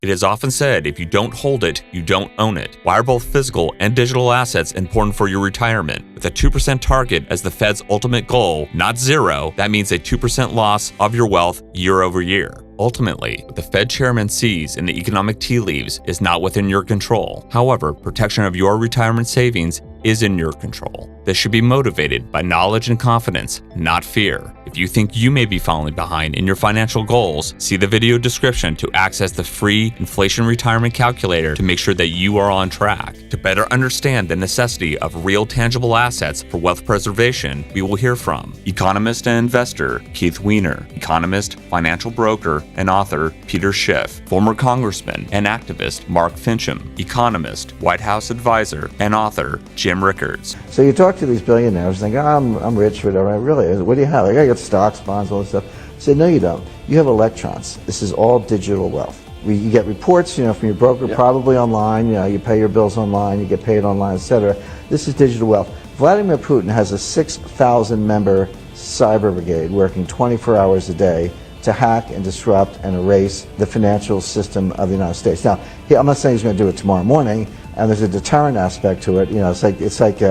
It is often said if you don't hold it, you don't own it. Why are both physical and digital assets important for your retirement? With a 2% target as the Fed's ultimate goal, not zero, that means a 2% loss of your wealth year over year. Ultimately, what the Fed chairman sees in the economic tea leaves is not within your control. However, protection of your retirement savings is in your control. This should be motivated by knowledge and confidence, not fear. If you think you may be falling behind in your financial goals, see the video description to access the free Inflation Retirement Calculator to make sure that you are on track. To better understand the necessity of real tangible assets for wealth preservation, we will hear from economist and investor Keith Weiner, economist, financial broker, and author Peter Schiff, former congressman and activist Mark Finchem, economist, White House advisor, and author Jim Rickards. So you talk to these billionaires, think, I'm rich, whatever. Really, what do you have? I got stocks, bonds, all this stuff. I say, no, you don't. You have electrons. This is all digital wealth. You get reports, from your broker, probably online. You pay your bills online, you get paid online, etc. This is digital wealth. Vladimir Putin has a 6,000-member cyber brigade working 24 hours a day to hack and disrupt and erase the financial system of the United States. Now, I'm not saying he's going to do it tomorrow morning, and there's a deterrent aspect to it. It's like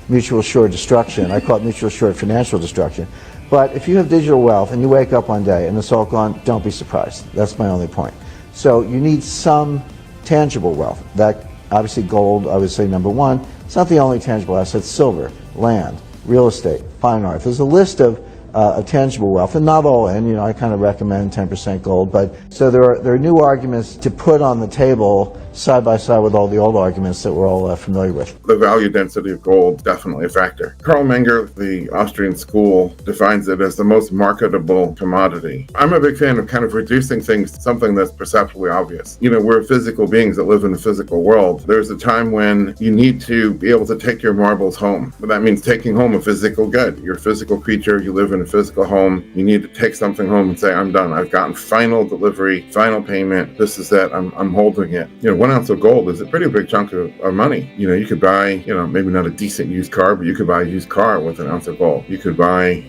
mutual assured destruction. I call it mutual assured financial destruction. But if you have digital wealth and you wake up one day and it's all gone, don't be surprised. That's my only point. So you need some tangible wealth. That obviously gold, I would say number one. It's not the only tangible asset. Silver, land, real estate, fine art. There's a list of tangible wealth, and not all in. I kind of recommend 10% gold. But so there are new arguments to put on the table side by side with all the old arguments that we're all familiar with. The value density of gold is definitely a factor. Karl Menger, the Austrian school, defines it as the most marketable commodity. I'm a big fan of kind of reducing things to something that's perceptually obvious. We're physical beings that live in the physical world. There's a time when you need to be able to take your marbles home. But that means taking home a physical good. You're a physical creature, you live in a physical home. You need to take something home and say, I'm done. I've gotten final delivery, final payment. This is it. I'm holding it. 1 ounce of gold is a pretty big chunk of money. You could buy, maybe not a decent used car, but you could buy a used car with 1 ounce of gold. You could buy,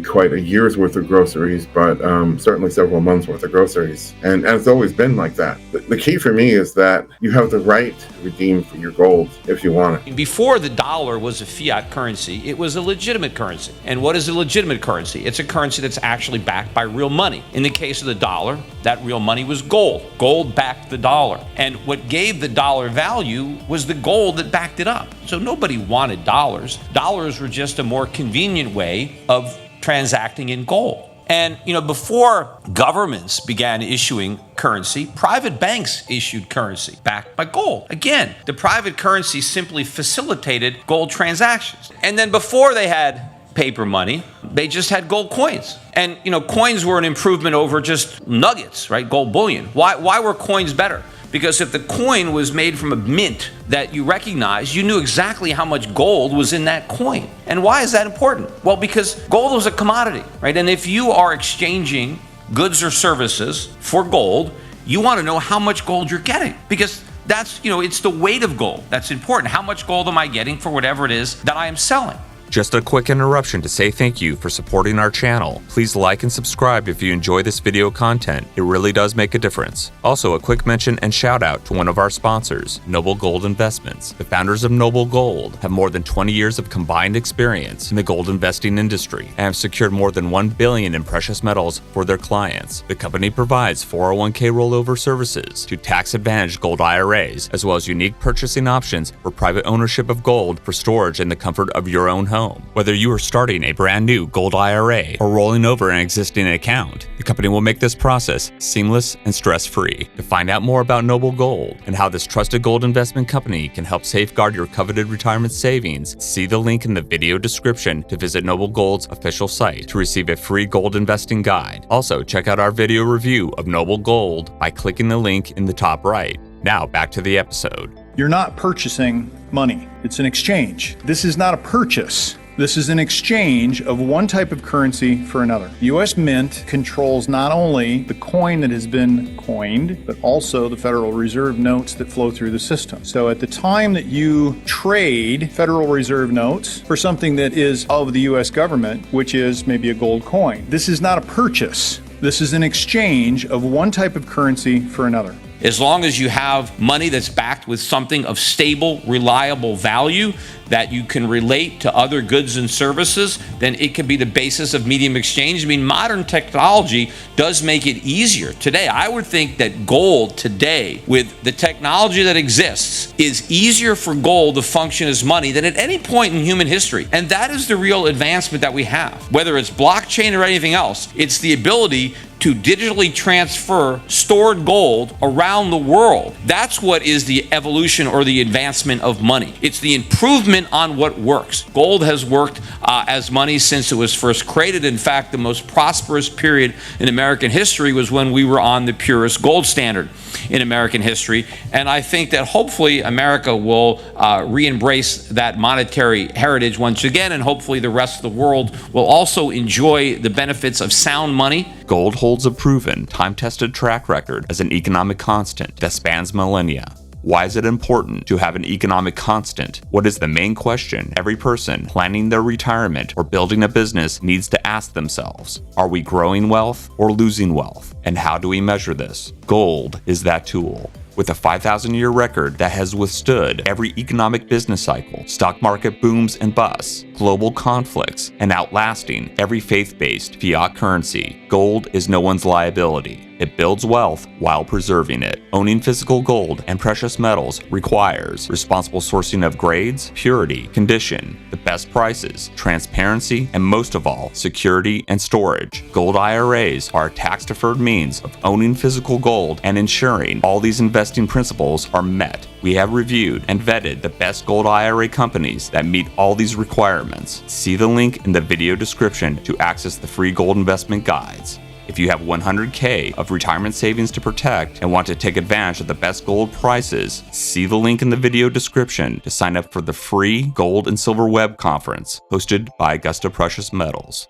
quite a year's worth of groceries, but certainly several months worth of groceries. And it's always been like that. The key for me is that you have the right to redeem for your gold if you want it. Before the dollar was a fiat currency, it was a legitimate currency. And what is a legitimate currency? It's a currency that's actually backed by real money. In the case of the dollar, that real money was gold. Gold backed the dollar. And what gave the dollar value was the gold that backed it up. So nobody wanted dollars. Dollars were just a more convenient way of transacting in gold. And, before governments began issuing currency, private banks issued currency backed by gold. Again, the private currency simply facilitated gold transactions. And then before they had paper money, they just had gold coins. And, coins were an improvement over just nuggets, right? Gold bullion. Why were coins better? Because if the coin was made from a mint that you recognize, you knew exactly how much gold was in that coin. And why is that important? Well, because gold was a commodity, right? And if you are exchanging goods or services for gold, you want to know how much gold you're getting, because that's, it's the weight of gold that's important. How much gold am I getting for whatever it is that I am selling? Just a quick interruption to say thank you for supporting our channel. Please like and subscribe if you enjoy this video content. It really does make a difference. Also, a quick mention and shout out to one of our sponsors, Noble Gold Investments. The founders of Noble Gold have more than 20 years of combined experience in the gold investing industry and have secured more than $1 billion in precious metals for their clients. The company provides 401k rollover services to tax-advantaged gold IRAs, as well as unique purchasing options for private ownership of gold for storage in the comfort of your own home. Whether you are starting a brand new gold IRA or rolling over an existing account, the company will make this process seamless and stress-free. To find out more about Noble Gold and how this trusted gold investment company can help safeguard your coveted retirement savings, see the link in the video description to visit Noble Gold's official site to receive a free gold investing guide. Also, check out our video review of Noble Gold by clicking the link in the top right. Now, back to the episode. You're not purchasing money. It's an exchange. This is not a purchase. This is an exchange of one type of currency for another. The U.S. Mint controls not only the coin that has been coined, but also the Federal Reserve notes that flow through the system. So at the time that you trade Federal Reserve notes for something that is of the U.S. government, which is maybe a gold coin, this is not a purchase. This is an exchange of one type of currency for another. As long as you have money that's backed with something of stable, reliable value that you can relate to other goods and services, then it can be the basis of medium exchange. I mean, modern technology does make it easier. Today, I would think that gold today, with the technology that exists, is easier for gold to function as money than at any point in human history. And that is the real advancement that we have. Whether it's blockchain or anything else, it's the ability to digitally transfer stored gold around the world. That's what is the evolution or the advancement of money. It's the improvement on what works. Gold has worked as money since it was first created. In fact, the most prosperous period in American history was when we were on the purest gold standard in American history. And I think that hopefully America will re-embrace that monetary heritage once again, and hopefully the rest of the world will also enjoy the benefits of sound money. Gold holds a proven, time-tested track record as an economic constant that spans millennia. Why is it important to have an economic constant? What is the main question every person planning their retirement or building a business needs to ask themselves? Are we growing wealth or losing wealth? And how do we measure this? Gold is that tool. With a 5,000-year record that has withstood every economic business cycle, stock market booms and busts, global conflicts, and outlasting every faith-based fiat currency, gold is no one's liability. It builds wealth while preserving it. Owning physical gold and precious metals requires responsible sourcing of grades, purity, condition, the best prices, transparency, and most of all, security and storage. Gold IRAs are a tax-deferred means of owning physical gold and ensuring all these investing principles are met. We have reviewed and vetted the best gold IRA companies that meet all these requirements. See the link in the video description to access the free gold investment guides. If you have $100K of retirement savings to protect and want to take advantage of the best gold prices, see the link in the video description to sign up for the free Gold and Silver Web Conference hosted by Augusta Precious Metals.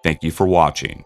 Thank you for watching.